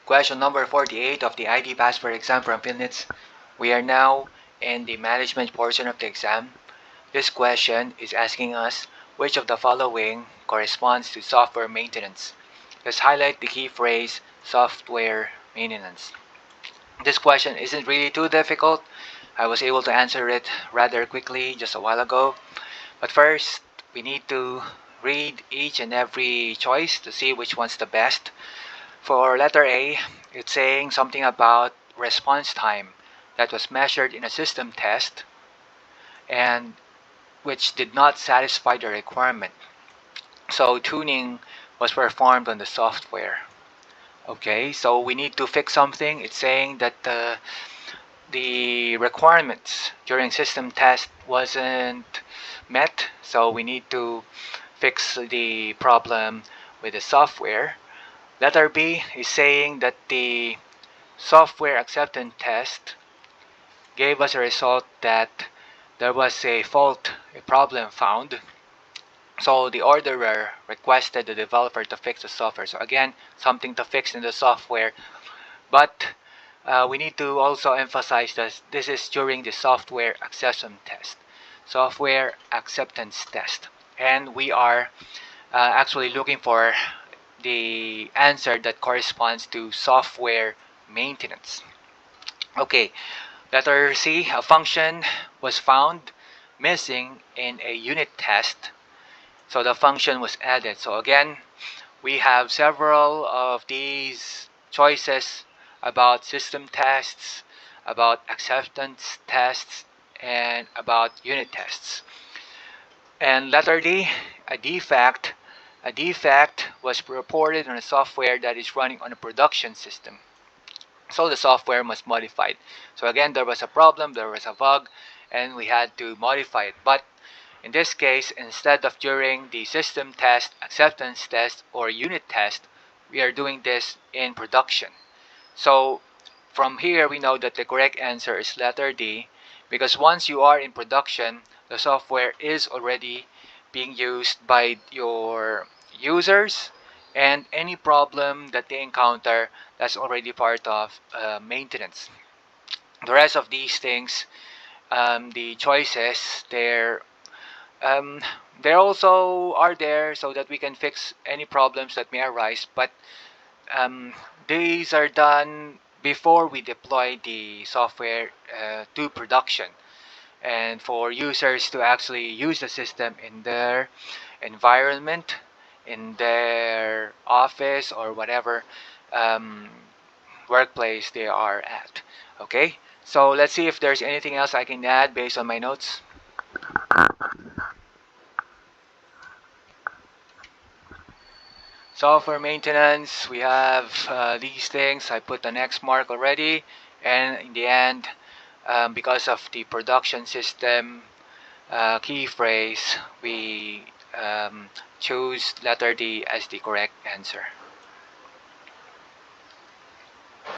Question number 48 of the ID Passport exam from PhilNITS. We are now in the management portion of the exam. This question is asking us which of the following corresponds to software maintenance. Let's highlight the key phrase software maintenance. This question isn't really too difficult. I was able to answer it rather quickly just a while ago. But first, we need to read each and every choice to see which one's the best. For letter A, it's saying something about response time that was measured in a system test and which did not satisfy the requirement. So tuning was performed on the software. Okay, so we need to fix something. It's saying that the requirements during system test wasn't met, so we need to fix the problem with the software. Letter B is saying that the software acceptance test gave us a result that there was a fault, a problem found. So the orderer requested the developer to fix the software. So again, something to fix in the software. But we need to also emphasize that this is during the software acceptance test. Software acceptance test. And we are actually looking for the answer that corresponds to software maintenance. Okay, letter C, a function was found missing in a unit test, so the function was added. So again, we have several of these choices about system tests, about acceptance tests, and about unit tests. And letter D, a defect. A defect was reported on a software that is running on a production system. So the software was modified. So again, there was a problem, there was a bug, and we had to modify it. But in this case, instead of during the system test, acceptance test, or unit test, we are doing this in production. So from here, we know that the correct answer is letter D, because once you are in production, the software is already being used by your users, and any problem that they encounter, that's already part of maintenance. The rest of these things, the choices, they also are there so that we can fix any problems that may arise, but these are done before we deploy the software to production, and for users to actually use the system in their environment, in their office, or whatever workplace they are at. Okay, so let's see if there's anything else I can add based on my notes. Software maintenance, we have these things. I put an X mark already, and in the end, because of the production system key phrase, we choose letter D as the correct answer.